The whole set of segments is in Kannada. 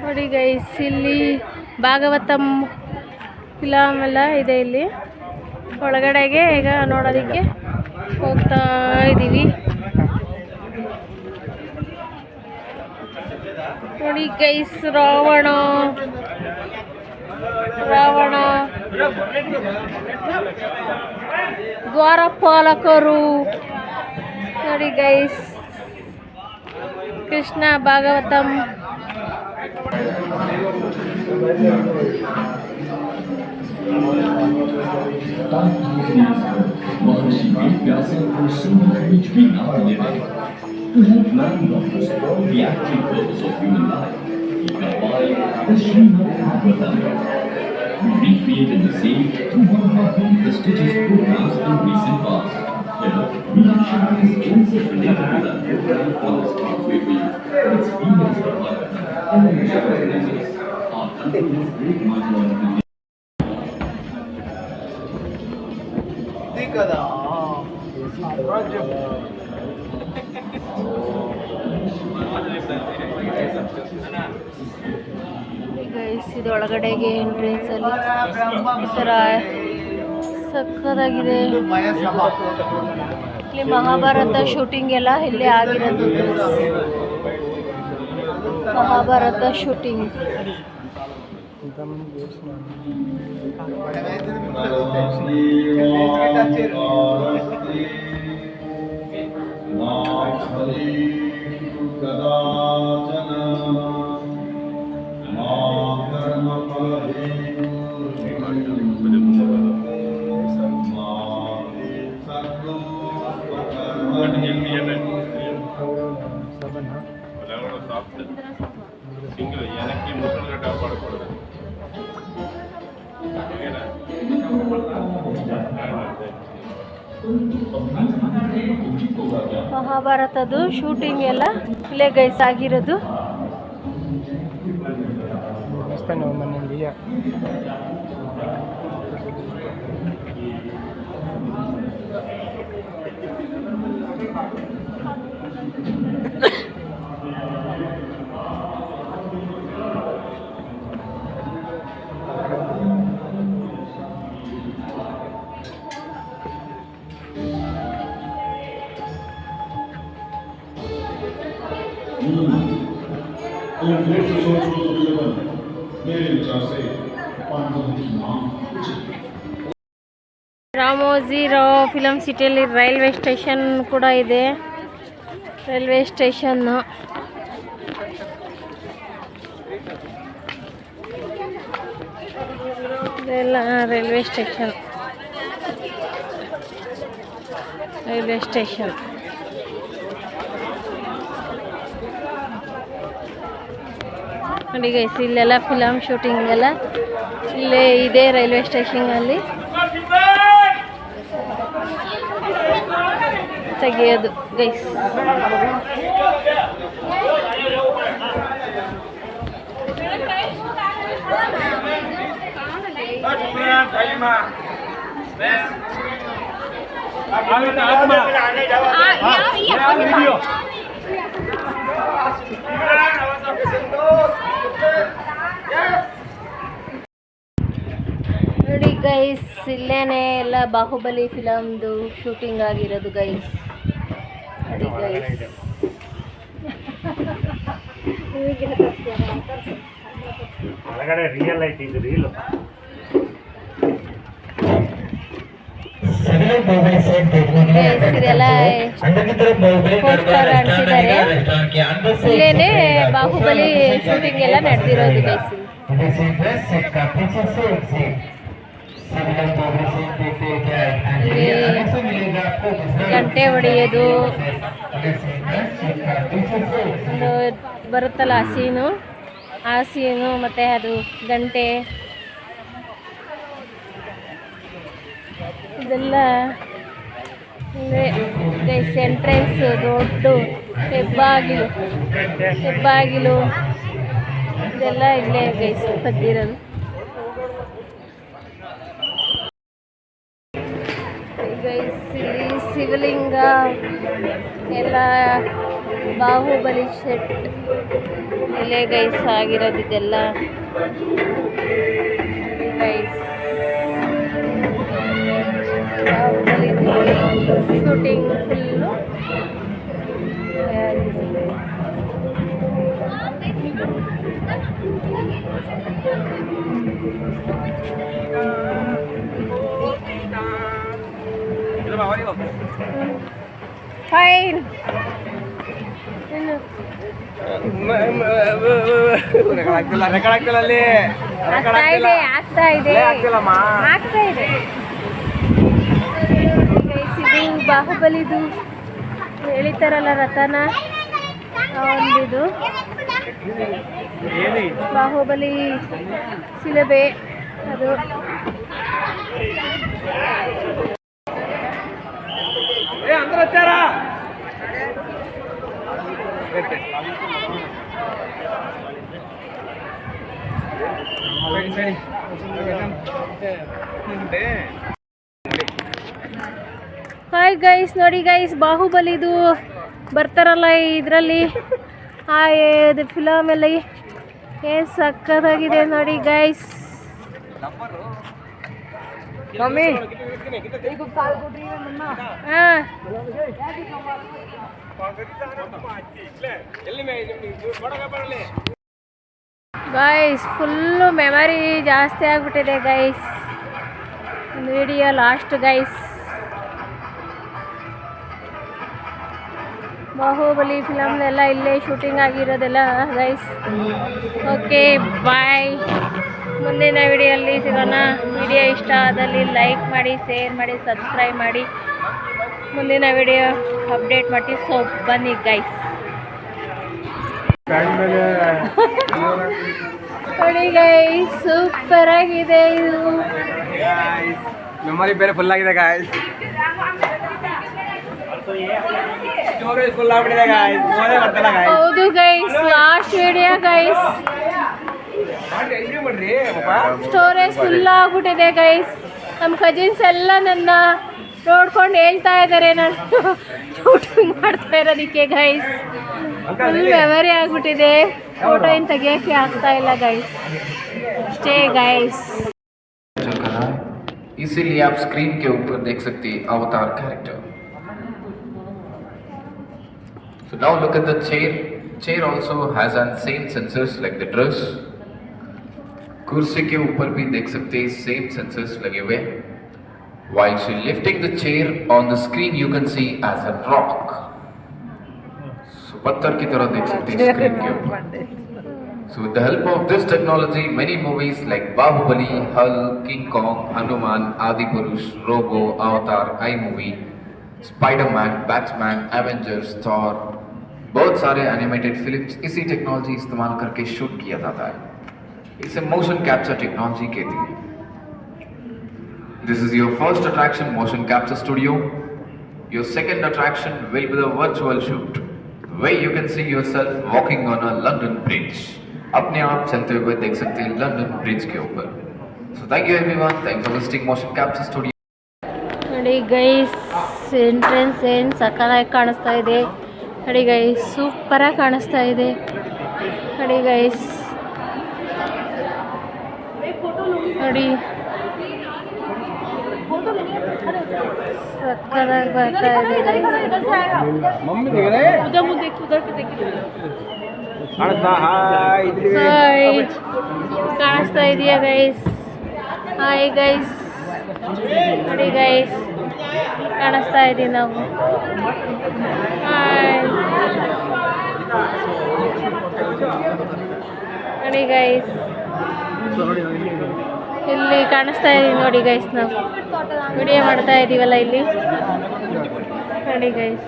ನೋಡಿ ಗೈಸ್, ಇಲ್ಲಿ ಭಾಗವತಂ ಫಿಲಮ್ ಎಲ್ಲ ಇದೆ. ಇಲ್ಲಿ ಒಳಗಡೆಗೆ ಈಗ ನೋಡೋದಕ್ಕೆ ಹೋಗ್ತಾ ಇದ್ದೀವಿ. ನೋಡಿ ಗೈಸ್, ರಾವಣ ದ್ವಾರಪಾಲಕರು. ನೋಡಿ guys, Krishna Bhagavatam. To help man doctors the active purpose of human life, he compiled the Srimad Bhagavatam. We recreated the same through one of our very prestigious programs in recent past. Here, we have shared extensive related to that program on this pathway for you. Experience the Bhagavatam and the Shakti. Our country has great mythological. ಇದು ಒಳಗಡೆಗೆ ಎಂಟ್ರೆನ್ಸ್ ಅಲ್ಲಿ ಈ ಥರ ಸಕ್ಕದಾಗಿದೆ. ಇಲ್ಲಿ ಮಹಾಭಾರತ ಶೂಟಿಂಗ್ ಎಲ್ಲ ಇಲ್ಲೇ ಆಗಿರೋದು. ಮಹಾಭಾರತ ಶೂಟಿಂಗ್. ಮಹಾಭಾರತದ್ದು ಶೂಟಿಂಗ್ ಎಲ್ಲ ಇಲ್ಲೇ ಗೈಸ್ ಆಗಿರೋದು. ರಾಮೋಜಿರಾವ್ ಫಿಲಮ್ ಸಿಟಿಯಲ್ಲಿ ರೈಲ್ವೆ ಸ್ಟೇಷನ್ ಕೂಡ ಇದೆ. ರೈಲ್ವೆ ಸ್ಟೇಷನ್ ಇದೆಲ್ಲ ರೈಲ್ವೆ ಸ್ಟೇಷನ್. ನೋಡಿ ಗೈಸ್, ಇಲ್ಲೆಲ್ಲ ಫಿಲಮ್ ಶೂಟಿಂಗ್ ಎಲ್ಲ ಇಲ್ಲೇ ಇದೆ ರೈಲ್ವೆ ಸ್ಟೇಷನಲ್ಲಿ ತೆಗೆಯೋದು ಗೈಸ್. ನೋಡಿ ಗೈಸ್, ಇಲ್ಲೇನೆ ಎಲ್ಲ ಬಾಹುಬಲಿ ಫಿಲಮ್ದು ಶೂಟಿಂಗ್ ಆಗಿರೋದು ಗೈಸ್. ನೋಡಿ ಗೈಸ್, ಒಳಗಡೆ ರಿಯಲ್ ಐತಿ, ಇದು ರೀಲ್. ಇದೆಲ್ಲ ಪೋಸ್ಟರ್ ಅಂಟಿಸಿದ್ದಾರೆ. ಇಲ್ಲೇನೆ ಬಾಹುಬಲಿ ಶೂಟಿಂಗ್ ಎಲ್ಲ ನಡೆದಿರೋದು ಗೈಸ್. ಗಂಟೆ ಹೊಡೆಯೋದು ಒಂದು ಬರುತ್ತಲ್ಲ ಆ ಸೀನು ಮತ್ತು ಅದು ಗಂಟೆ ಇದೆಲ್ಲ ಗೈಸ್. ಎಂಟ್ರೆನ್ಸ್ ದೊಡ್ಡ ಹೆಬ್ಬಾಗಿಲು ಇದೆಲ್ಲ ಇಲ್ಲೇ ಗೈಸ್ ತೆಗ್ದಿರೋದು. ಗೈಸ್, ಇಲ್ಲಿ ಶಿವಲಿಂಗ ಎಲ್ಲ ಇದೆಲ್ಲ ಬಾಹುಬಲಿ ಸೆಟ್ ಇಲ್ಲೇ ಗೈಸ್ ಆಗಿರೋದು ಇದೆಲ್ಲ guys. Baahubali shooting full fine. ಆಗ್ತಾ ಇದೆ ಇದು ಬಾಹುಬಲಿದು ಹೇಳಿತಾರಲ್ಲ ರಥನ ಒಂದಿದು ಬಾಹುಬಲಿ ಶಿಲುಬೆ ಅದು. ಹಾಯ್ ಗೈಸ್, ನೋಡಿ ಗೈಸ್ ಬಾಹುಬಲಿದು ಬರ್ತಾರಲ್ಲ ಇದರಲ್ಲಿ ಇದು ಫಿಲಮಲ್ಲಿ ಏನು ಸಕ್ಕತ್ತಾಗಿದೆ ನೋಡಿ guys. Mummy guys full memory ಜಾಸ್ತಿ ಆಗಿಬಿಟ್ಟಿದೆ ಗೈಸ್. ಒಂದು ವಿಡಿಯೋ ಲಾಸ್ಟ್ ಗೈಸ್. ಬಾಹುಬಲಿ ಫಿಲಮ್ದೆಲ್ಲ ಇಲ್ಲೇ ಶೂಟಿಂಗ್ ಆಗಿರೋದೆಲ್ಲ ಗೈಸ್. ಓಕೆ ಬಾಯ್, ಮುಂದಿನ ವಿಡಿಯೋಲ್ಲಿ ಸಿಗೋಣ. ವಿಡಿಯೋ ಇಷ್ಟ ಆದಲ್ಲಿ ಲೈಕ್ ಮಾಡಿ, ಶೇರ್ ಮಾಡಿ, ಸಬ್ಸ್ಕ್ರೈಬ್ ಮಾಡಿ. ಮುಂದಿನ ವಿಡಿಯೋ ಅಪ್ಡೇಟ್ ಮಾಡಿ. ಸೊ ಬನ್ನಿ ಗೈಸ್. ನೋಡಿ ಗೈಸ್ ಸೂಪರ್ ಆಗಿದೆ ಇದು. ಮೆಮೊರಿ ಬೇರೆ ಫುಲ್ ಆಗಿದೆ ಗಾಯ್ಸ್. ಹೌದು guys, last video guys. Storage full ಆಗ್ಬಿಟ್ಟಿದೆ ಗೈಸ್. ನಮ್ಮ ಕಜಿನ್ಸ್ ಎಲ್ಲ ನನ್ನ ನೋಡ್ಕೊಂಡು ಹೇಳ್ತಾ ಇದ್ದಾರೆ ನಾನು ಶೂಟಿಂಗ್ ಮಾಡ್ತಾ ಇರೋದಕ್ಕೆ ಗೈಸ್. ಫುಲ್ ಮೆಮರಿ ಆಗ್ಬಿಟ್ಟಿದೆ. ಫೋಟೋ ಏನು ತೆಗಿಯೋಕ್ಕೆ ಆಗ್ತಾ ಇಲ್ಲ ಗೈಸ್. ಅಷ್ಟೇ ಗೈಸ್. इसीलिए आप स्क्रीन के ऊपर देख सकते हैं अवतार character. So now look at the chair. Chair also has an same sensors like the dress. कुर्सी के ऊपर भी देख सकते हैं same sensors लगे हुए. While she lifting the chair on the screen, you can see as a rock. So पत्थर की तरह देख सकते हैं स्क्रीन के ऊपर. So with the help of this technology, many movies like Bahubali, Hulk, King Kong, Hanuman, Adipurush, Robo, Avatar, iMovie, Spider-Man, Batman, Avengers, Thor, बहुत सारे एनिमेटेड फिल्म्स इसी टेक्नोलॉजी इस्तेमाल करके शूट किया जाता है. इसे मोशन कैप्चर टेक्नोलॉजी कहते हैं. This is your first attraction, motion capture studio. Your second attraction will be the virtual shoot, where you can see yourself walking on a London bridge. अपने आप चलते हुए देख सकते हैं लंदन ब्रिज के ऊपर. So thank you everyone. Thanks for visiting motion capture studio. ನೋಡಿ ಗೈಸ್ ಎಂಟ್ರೆನ್ಸ್ ಏನು ಸಕ್ಕತ್ತಾಗಿ ಕಾಣಿಸ್ತಾ ಇದೆ. ನೋಡಿ ಗೈಸ್ ಸೂಪರಾಗಿ ಕಾಣಿಸ್ತಾ ಇದೆ. ನೋಡಿ ಗೈಸ್ ನೋಡಿ ಸಕ್ಕತ್ತಾಗಿ ಬರ್ತಾ ಇದೆ. ಹಾಯ್ ಕಾಣಿಸ್ತಾ ಇದೆಯಾ ಗೈಸ್? ಹಾಯ್ ಗೈಸ್, ನೋಡಿ ಗೈಸ್ ಕಾಣಿಸ್ತಾ ಇದೀವಿ ನಾವು. ಹಾಯ್ ನೋಡಿ ಗೈಸ್, ಇಲ್ಲಿ ಕಾಣಿಸ್ತಾ ಇದೀವಿ ನೋಡಿ ಗೈಸ್. ನಾವು ವಿಡಿಯೋ ಮಾಡ್ತಾ ಇದೀವಲ್ಲ ಇಲ್ಲಿ. ನೋಡಿ ಗೈಸ್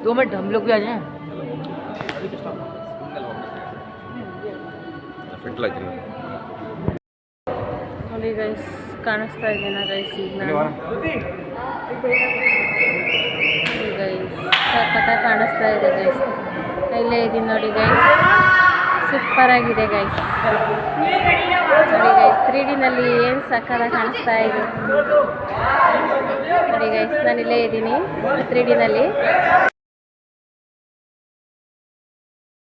दो मिनट हम लोग भी आ जाएं. ನೋಡಿ ಗೈಸ್ ಕಾಣಿಸ್ತಾ ಇದೆಯಾ ಗೈಸ್? ಈಗ ಗೈಸ್ ಸಖತ್ತಾಗಿ ಕಾಣಿಸ್ತಾ ಇದೆ ಗೈಸ್. ಇಲ್ಲೇ ಇದ್ದೀನಿ ನೋಡಿ ಗೈಸ್, ಸೂಪರ್ ಆಗಿದೆ ಗೈಸ್. ನೋಡಿ ಗೈಸ್ 3Dನಲ್ಲಿ ಏನು ಸಕ್ಕತ್ತಾಗಿ ಕಾಣಿಸ್ತಾ ಇದೆ ನೋಡಿ ಗೈಸ್. ನಾನು ಇಲ್ಲೇ ಇದ್ದೀನಿ 3Dನಲ್ಲಿ.